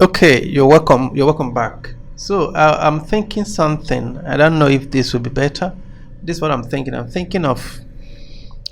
Okay, you're welcome. You're welcome back. So I'm thinking something. I don't know if this will be better. This is what I'm thinking. I'm thinking of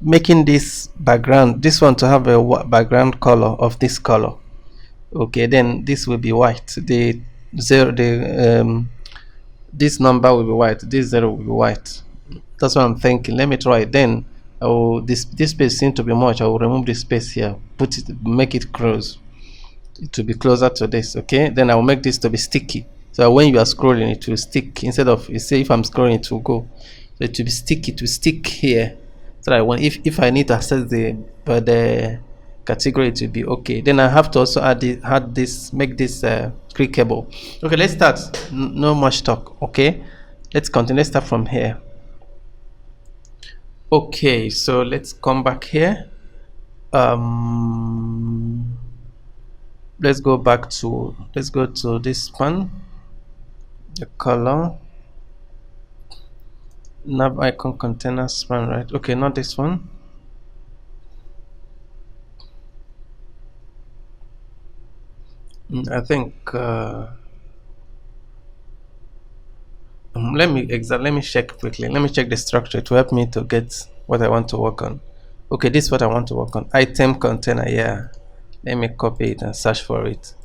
making this background, this one to have a background color of this color. Okay, then this will be white. The zero, this number will be white. This zero will be white. That's what I'm thinking. Let me try it. Then this space seems to be much. I will remove this space here. Put it, make it close to be closer to this. Okay, then I will make this to be sticky, so when you are scrolling it will stick. Instead of, you say, if I'm scrolling it will go, so it will be sticky, to stick here, so that when, if I need to access the category, it will be okay. Then I have to also add this, make this clickable. Okay, let's start. No much talk. Okay, let's continue. Let's start from here. Okay, so let's come back here. um let's go back to, let's go to this one, the color, nav icon container span, right? Okay, not this one. I think let me check quickly. Let me check the structure to help me to get what I want to work on. Okay, this is what I want to work on. Item container. Yeah, let me copy it and search for it.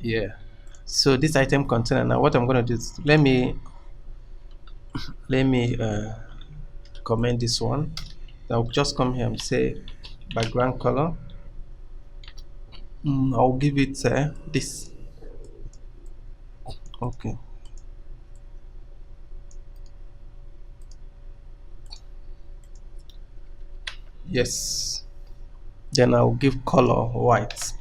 Yeah, so this item container, now what I'm going to do is, let me comment this one. I'll just come here and say background color. I'll give it this. Okay, yes, then I'll give color white.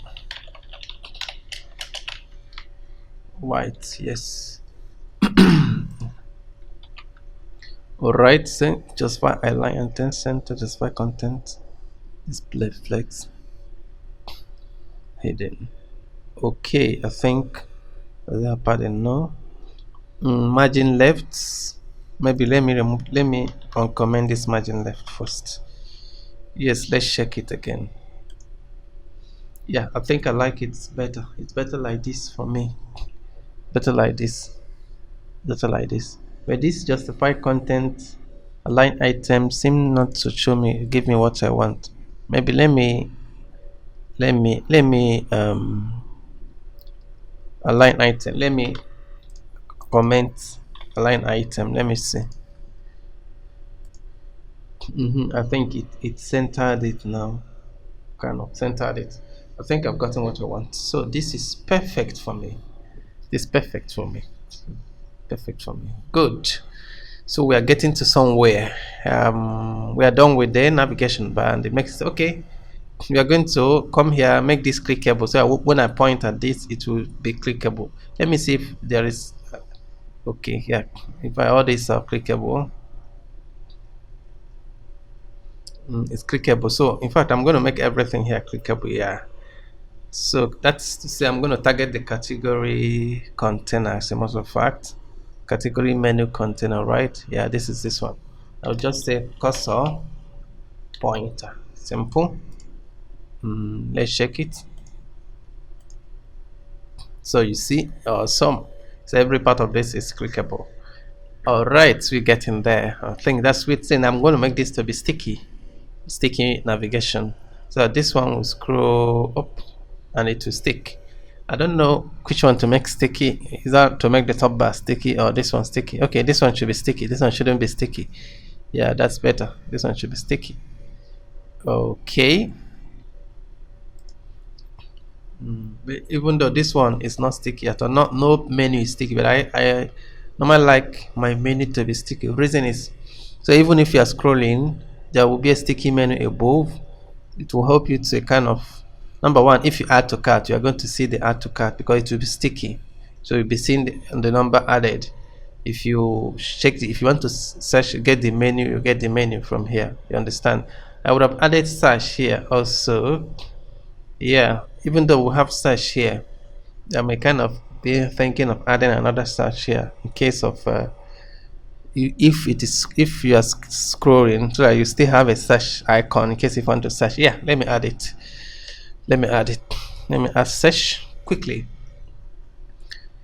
White, yes. All right, so justify align intent center, justify content, display flex hidden. Okay, I think that part, no. Margin left, maybe let me remove, let me uncomment this margin left first. Yes, let's check it again. Yeah, I think I like it better. It's better like this for me. Better like this. Better like this. But this justify content, align item seem not to show me, give me what I want. Maybe let me align item. Let me comment align item. Let me see. I think it centered it now. Kind of centered it. I think I've gotten what I want. So this is perfect for me. This is perfect for me. Perfect for me. Good. So we are getting to somewhere. We are done with the navigation bar, and it makes okay. We are going to come here, make this clickable. So when I point at this, it will be clickable. Let me see if there is. Okay, yeah. If all these are clickable, it's clickable. So in fact, I'm going to make everything here clickable. Yeah. So that's to say, I'm going to target the category container. As a matter of fact, category menu container, right? Yeah, this is this one. I'll just say cursor pointer. Simple. Let's check it. So you see, awesome. So every part of this is clickable. All right, we're getting there. I think that's sweet thing. I'm going to make this to be sticky navigation. So this one will scroll up and it will stick. I don't know which one to make sticky. Is that to make the top bar sticky or this one sticky? Okay, this one should be sticky. This one shouldn't be sticky. Yeah, that's better. This one should be sticky. Okay. But even though this one is not sticky at all, not no menu is sticky, but I normally like my menu to be sticky. The reason is, so even if you are scrolling, there will be a sticky menu above. It will help you to kind of, number one, if you add to cart, you are going to see the add to cart because it will be sticky, so you'll be seeing the number added. If you check if you want to search, get the menu, you get the menu from here. You understand? I would have added search here also. Yeah, even though we have search here, I may kind of be thinking of adding another search here in case of if it is, if you are scrolling, so that you still have a search icon in case if you want to search. Yeah, let me add it. Let me add it. let me add search quickly.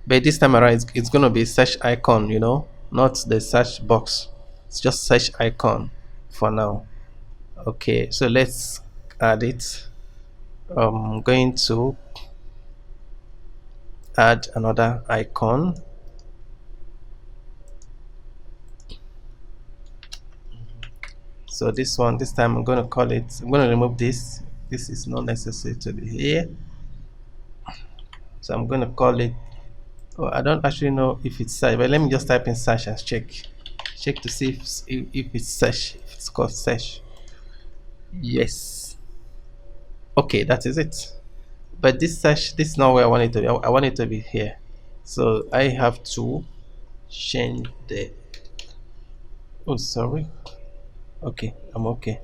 But this time around, it's going to be search icon, not the search box. It's just search icon for now. Okay, so let's add it. I'm going to add another icon. So this one, this time I'm going to call it, I'm going to remove this. This is not necessary to be here. So I'm going to call it, oh, I don't actually know if it's search, but let me just type in search and check to see if it's search, if it's called search. Yes. Okay, that is it. But this search, this is not where I want it to be. I want it to be here. So I have to change the, oh sorry, okay, I'm okay.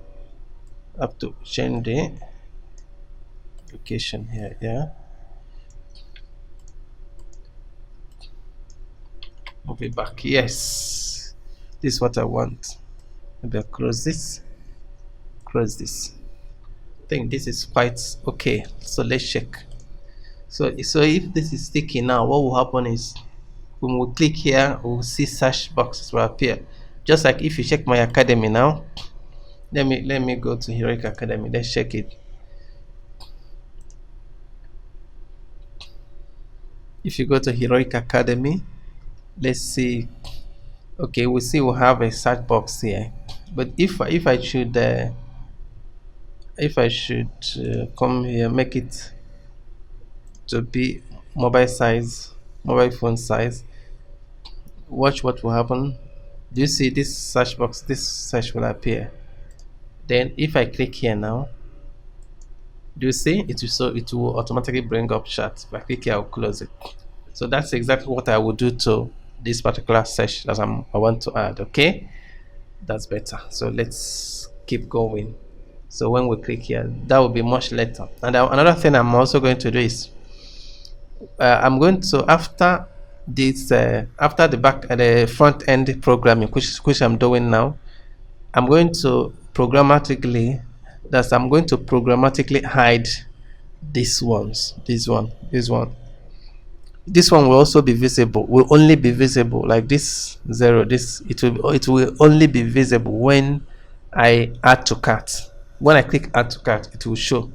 I have to change the location here. Yeah, move it back. Yes, this is what I want. Maybe I'll close this, I think this is quite okay. So let's check. So if this is sticky now, what will happen is when we click here, we'll see search boxes will appear. Just like if you check my academy now, let me go to Heroic Academy. Let's check it. If you go to Heroic Academy, let's see. Okay, we see we have a search box here. But if I should come here, make it to be mobile phone size, watch what will happen. Do you see this search box? This search will appear. Then if I click here now, do you see it will, so it will automatically bring up chat. If I click here, I'll close it. So that's exactly what I would do to this particular search that I want to add. Okay, that's better. So let's keep going. So when we click here, that will be much later. And another thing I'm also going to do is I'm going to, after this after the front end programming, which I'm doing now, I'm going to programmatically hide these ones. This one will also be visible, will only be visible like this zero. This it will only be visible when I add to cart. When I click add to cart, it will show.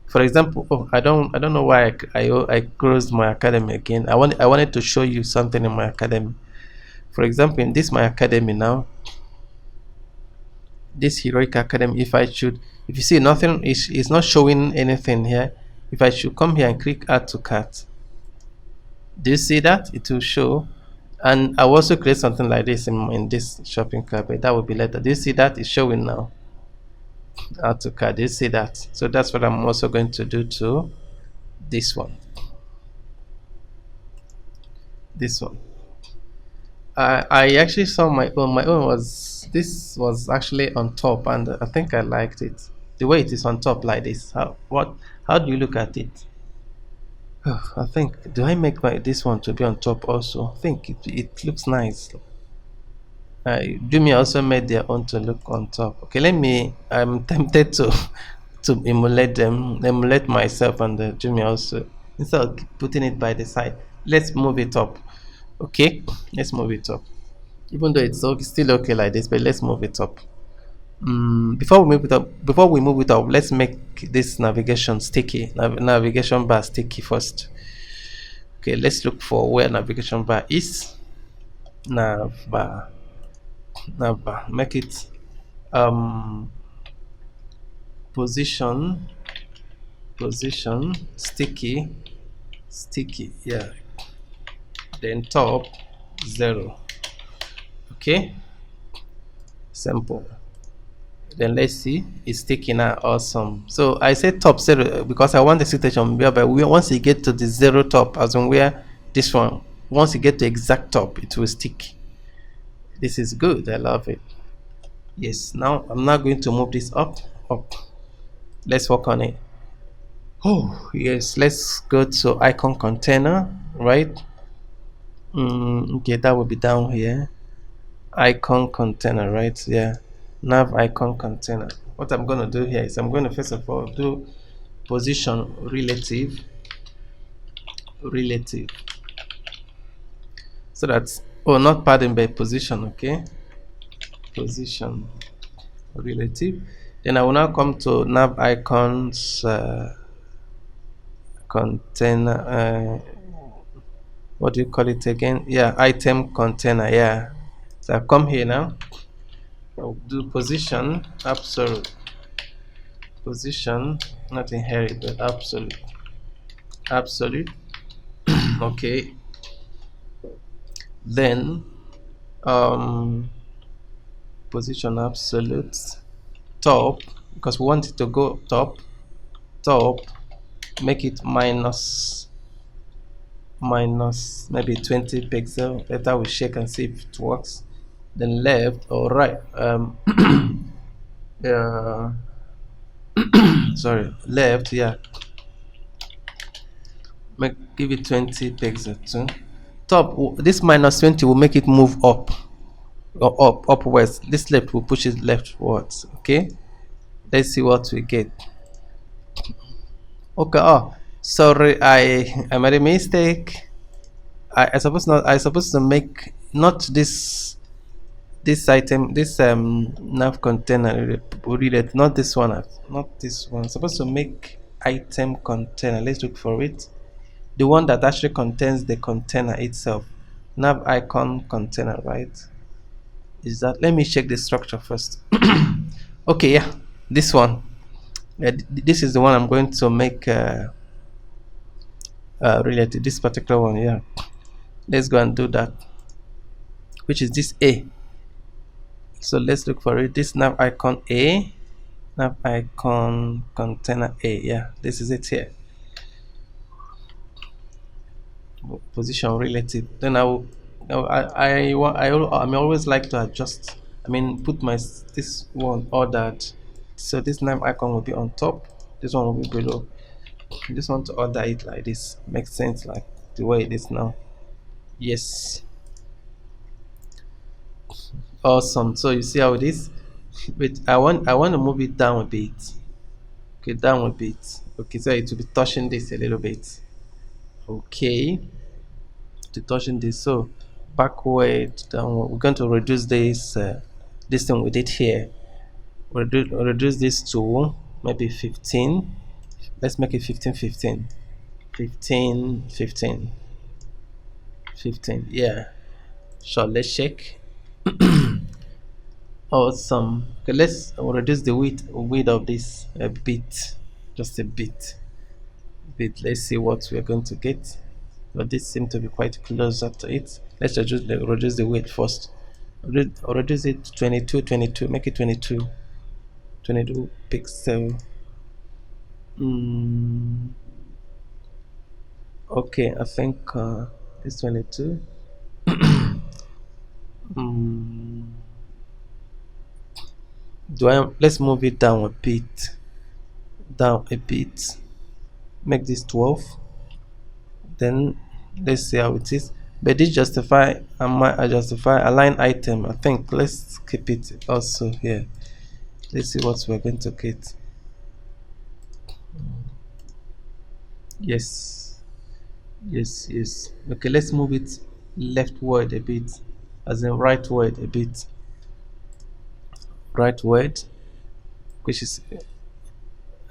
For example, oh, I don't know why I closed my academy again. I wanted to show you something in my academy. For example, in this my academy now, this Heroic Academy, if you see nothing is not showing anything here. If I should come here and click add to cart, do you see that it will show? And I will also create something like this in this shopping cart, but that will be later. Do you see that it's showing now? Add to cart, do you see that? So that's what I'm also going to do to this one. I actually saw my own was, this was actually on top, and I think I liked it the way it is on top like this. How do you look at it? I think, do I make this one to be on top also? I think it looks nice. Jumia also made their own to look on top. Okay, I'm tempted to emulate myself and the Jumia also. Instead of putting it by the side, let's move it up. Okay, let's move it up. Even though it's still okay like this, but let's move it up. Before we move it up, let's make this navigation sticky. Navigation bar sticky first. Okay, let's look for where navigation bar is. Nav bar. Make it position sticky, yeah, then top 0. Okay, simple. Then let's see, it's sticky now. Awesome. So I said top 0 because I want the situation whereby once you get to the 0 top, as in where this one, once you get to exact top, it will stick. This is good, I love it. Yes, now I'm not going to move this up. Let's work on it. Oh yes, let's go to icon container, right? Okay, that will be down here. Icon container, right? Yeah, nav icon container. What I'm going to do here is I'm going to first of all do position relative, so that's, oh, not padding by position. Okay, position relative. Then I will now come to nav icons container, what do you call it again? Yeah, item container. Yeah, so I come here now. I'll do position absolute, position not inherit but absolute. Okay, then position absolute top, because we want it to go top, make it minus maybe 20 pixel. Later we check and see if it works. Then left or right, uh, sorry, left, yeah, give it 20 pixel too. Top, this minus 20 will make it move up, or upwards. This left will push it leftwards. Okay, let's see what we get. Okay, oh, sorry, I made a mistake. I supposed to make not this item, this nav container related, not this one, not this one. I'm supposed to make item container. Let's look for it. The one that actually contains the container itself. Nav icon container, right? Is that, let me check the structure first. Okay, yeah, this one. This is the one I'm going to make related, this particular one. Yeah, let's go and do that, which is this A. So let's look for it. This nav icon A, nav icon container A. Yeah, this is it here. Position relative. Then I will, I always like to adjust, I mean put my this one ordered, so this nav icon will be on top, this one will be below. Just want to order it like this, makes sense, like the way it is now. Yes, awesome. So you see how it is. But I want to move it down a bit. Okay, down a bit. Okay, so it will be touching this a little bit. Okay, to touching this. So backward, downward. We're going to reduce this thing we did here. Reduce this to maybe 15. Let's make it 15 15 15 15 15. Yeah, sure, let's check. Awesome. Okay, let's reduce the width of this a bit, just a bit. Let's see what we're going to get. But this seems to be quite closer to it. Let's reduce the weight first. Reduce it to 22. Make it 22 pixel. Okay, I think it's 22. Let's move it down a bit. Make this 12. Then let's see how it is. But this justify, I justify align item. I think let's keep it also here. Let's see what we're going to get. Yes. Okay, let's move it leftward a bit, as in rightward a bit. Rightward, which is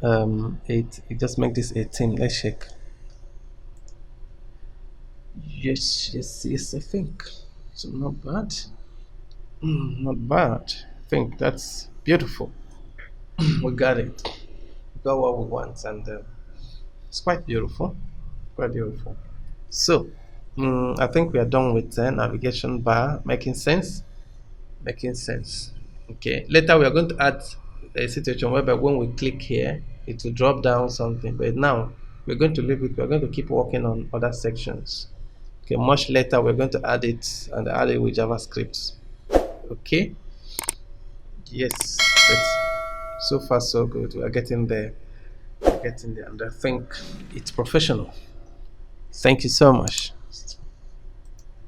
8. You just make this 18. Let's check. Yes, I think so. Not bad. Not bad. I think that's beautiful. We got it. We got what we want, and it's quite beautiful. Quite beautiful. So, I think we are done with the navigation bar. Making sense? Making sense. Okay. Later, we are going to add a situation whereby when we click here, it will drop down something. But now, we're going to leave it. We're going to keep working on other sections. Okay. Much later, we're going to add it, and add it with JavaScript. Okay. Yes. But so far, so good. We are getting there. And I think it's professional. Thank you so much.